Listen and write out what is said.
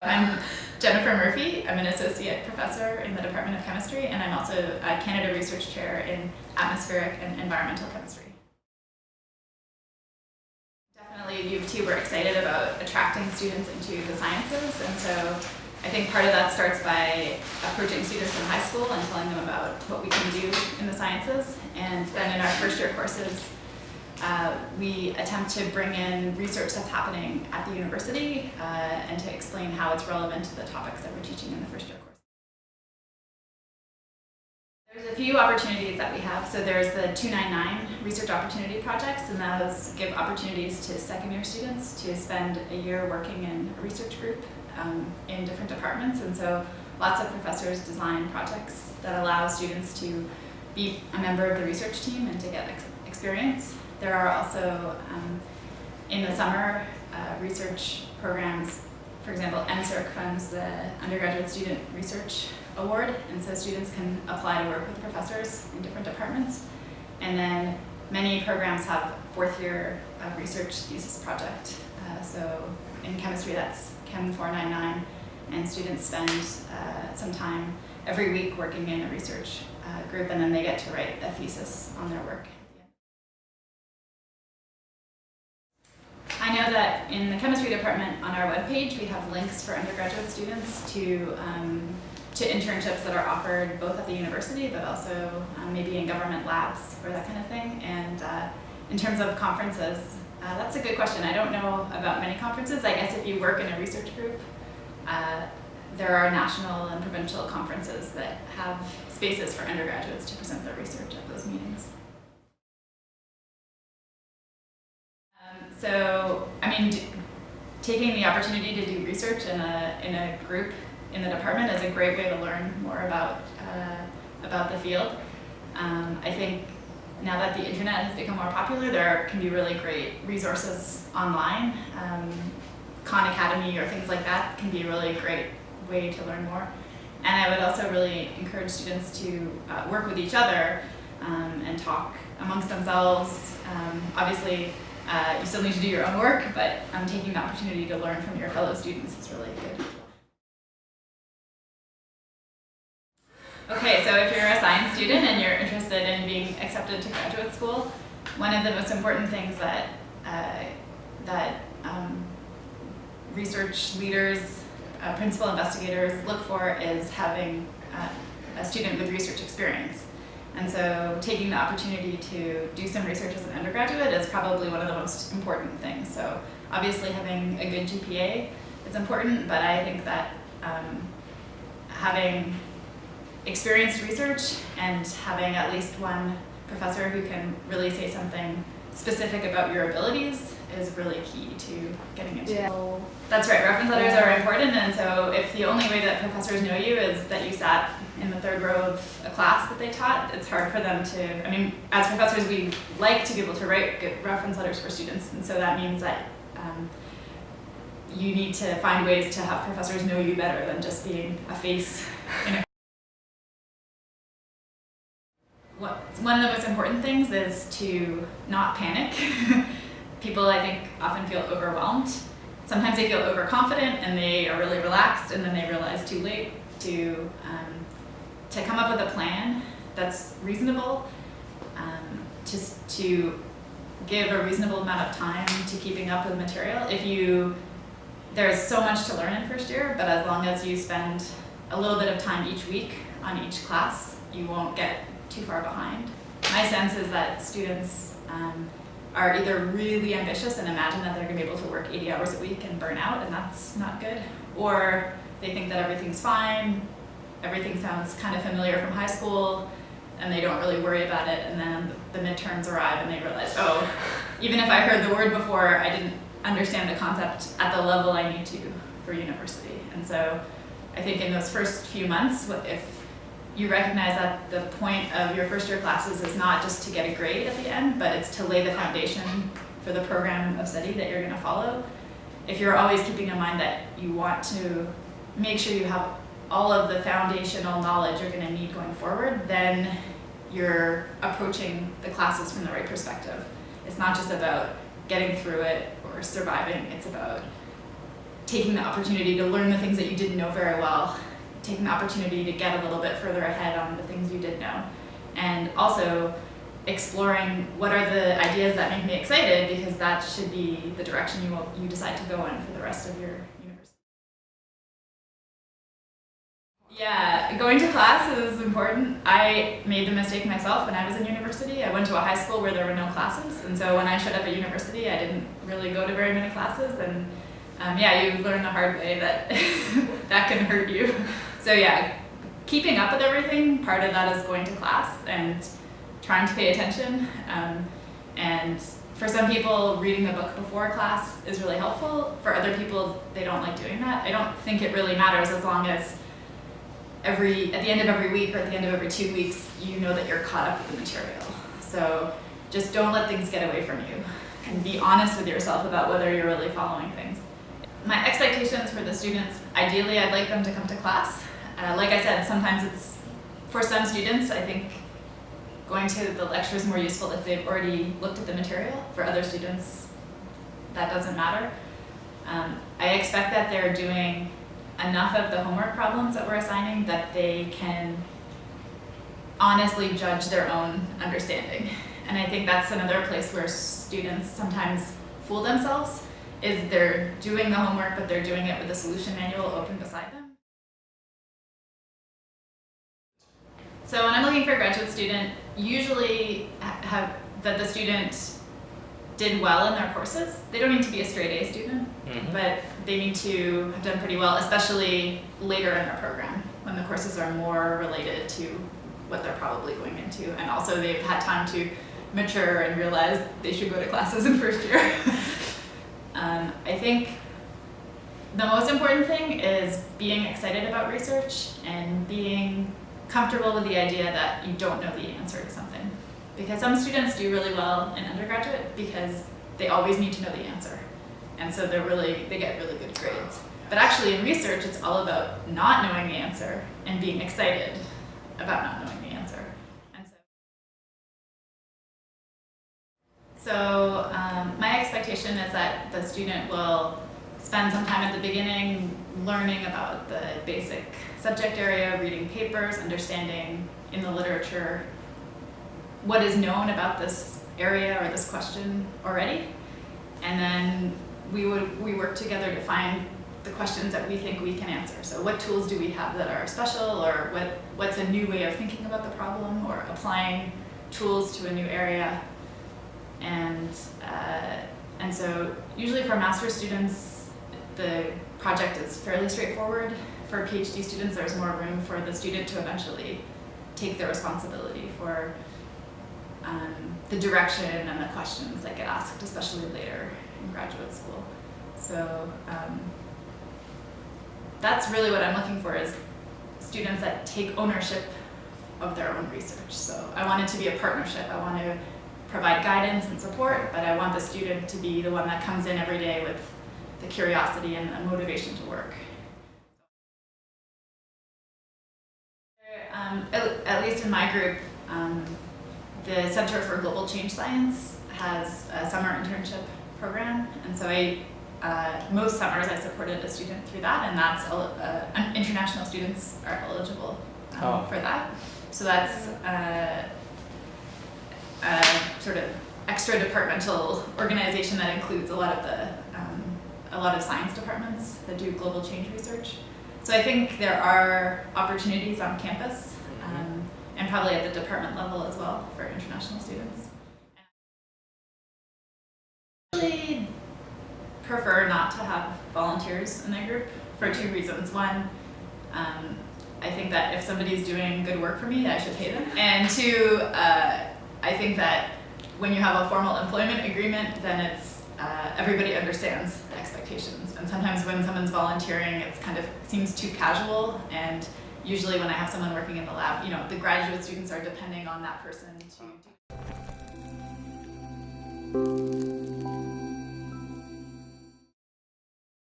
I'm Jennifer Murphy. I'm an associate professor in the Department of Chemistry, and I'm also a Canada Research Chair in Atmospheric and Environmental Chemistry. Definitely, U of T, we're excited about attracting students into the sciences, and so I think part of that starts by approaching students in high school and telling them about what we can do in the sciences, and then in our first year courses, we attempt to bring in research that's happening at the university and to explain how it's relevant to the topics that we're teaching in the first year course. There's a few opportunities that we have. So there's the 299 research opportunity projects, and those give opportunities to second year students to spend a year working in a research group in different departments. And so lots of professors design projects that allow students to be a member of the research team and to get experience. There are also, in the summer, research programs. For example, NSERC funds the Undergraduate Student Research Award, and so students can apply to work with professors in different departments. And then many programs have fourth year research thesis project. So in chemistry, that's Chem 499, and students spend some time every week working in a research group, and then they get to write a thesis on their work. I know that in the chemistry department on our webpage we have links for undergraduate students to internships that are offered both at the university but also maybe in government labs or that kind of thing. And in terms of conferences, that's a good question. I don't know about many conferences. I guess if you work in a research group, there are national and provincial conferences that have spaces for undergraduates to present their research at those meetings. So, I mean, taking the opportunity to do research in a group in the department is a great way to learn more about the field. I think now that the internet has become more popular, there can be really great resources online. Khan Academy or things like that can be a really great way to learn more. And I would also really encourage students to work with each other and talk amongst themselves. Obviously, you still need to do your own work, but taking the opportunity to learn from your fellow students is really good. Okay, so if you're a science student and you're interested in being accepted to graduate school, one of the most important things that research leaders, principal investigators look for is having a student with research experience. And so taking the opportunity to do some research as an undergraduate is probably one of the most important things. So obviously having a good GPA is important, but I think that having experienced research and having at least one professor who can really say something specific about your abilities is really key to getting into it. Yeah. That's right, reference letters are important, and so if the only way that professors know you is that you sat in the third row of a class that they taught, it's hard for them to, I mean, as professors we like to be able to write good reference letters for students, and so that means that you need to find ways to have professors know you better than just being a face in a One of the most important things is to not panic. People, I think, often feel overwhelmed. Sometimes they feel overconfident and they are really relaxed, and then they realize too late to come up with a plan that's reasonable, to give a reasonable amount of time to keeping up with material. There's so much to learn in first year, but as long as you spend a little bit of time each week on each class, you won't get too far behind. My sense is that students are either really ambitious and imagine that they're going to be able to work 80 hours a week and burn out, and that's not good, or they think that everything's fine, everything sounds kind of familiar from high school, and they don't really worry about it, and then the midterms arrive and they realize, oh, even if I heard the word before, I didn't understand the concept at the level I need to for university. And so I think in those first few months, if you recognize that the point of your first year classes is not just to get a grade at the end, but it's to lay the foundation for the program of study that you're going to follow. If you're always keeping in mind that you want to make sure you have all of the foundational knowledge you're going to need going forward, then you're approaching the classes from the right perspective. It's not just about getting through it or surviving, it's about taking the opportunity to learn the things that you didn't know very well, taking the opportunity to get a little bit further ahead on the things you did know, and also exploring what are the ideas that make me excited, because that should be the direction you decide to go in for the rest of your university. Yeah, going to class is important. I made the mistake myself when I was in university. I went to a high school where there were no classes, and so when I showed up at university, I didn't really go to very many classes, and yeah, you learn the hard way that that can hurt you. So yeah, keeping up with everything, part of that is going to class and trying to pay attention. And for some people, reading the book before class is really helpful. For other people, they don't like doing that. I don't think it really matters as long as at the end of every week or at the end of every 2 weeks, you know that you're caught up with the material. So just don't let things get away from you, and be honest with yourself about whether you're really following things. My expectations for the students, ideally I'd like them to come to class. Like I said, sometimes for some students, I think going to the lecture is more useful if they've already looked at the material. For other students, that doesn't matter. I expect that they're doing enough of the homework problems that we're assigning that they can honestly judge their own understanding. And I think that's another place where students sometimes fool themselves, is they're doing the homework, but they're doing it with the solution manual open beside them. So when I'm looking for a graduate student, usually have that the student did well in their courses. They don't need to be a straight A student, but they need to have done pretty well, especially later in their program, when the courses are more related to what they're probably going into, and also they've had time to mature and realize they should go to classes in first year. I think the most important thing is being excited about research and being comfortable with the idea that you don't know the answer to something. Because some students do really well in undergraduate because they always need to know the answer. And so they get really good grades. But actually in research, it's all about not knowing the answer and being excited about not knowing the answer. And so my expectation is that the student will spend some time at the beginning learning about the basic subject area, reading papers, understanding in the literature what is known about this area or this question already. And then we work together to find the questions that we think we can answer. So what tools do we have that are special, or what's a new way of thinking about the problem, or applying tools to a new area. And so usually for master's students, the project is fairly straightforward. For PhD students, there's more room for the student to eventually take the responsibility for the direction and the questions that get asked, especially later in graduate school. So that's really what I'm looking for, is students that take ownership of their own research. So I want it to be a partnership. I want to provide guidance and support, but I want the student to be the one that comes in every day with the curiosity and the motivation to work. At least in my group, the Center for Global Change Science has a summer internship program, and so most summers I supported a student through that, and that's international students are eligible for that. So that's a sort of extra departmental organization that includes a lot of science departments that do global change research. So I think there are opportunities on campus, and probably at the department level as well, for international students. I actually prefer not to have volunteers in the group for 2 reasons. One, I think that if somebody's doing good work for me, I should pay them. And 2, I think that when you have a formal employment agreement, then it's everybody understands the expectations. And sometimes when someone's volunteering, it's kind of seems too casual. And usually when I have someone working in the lab, the graduate students are depending on that person to do.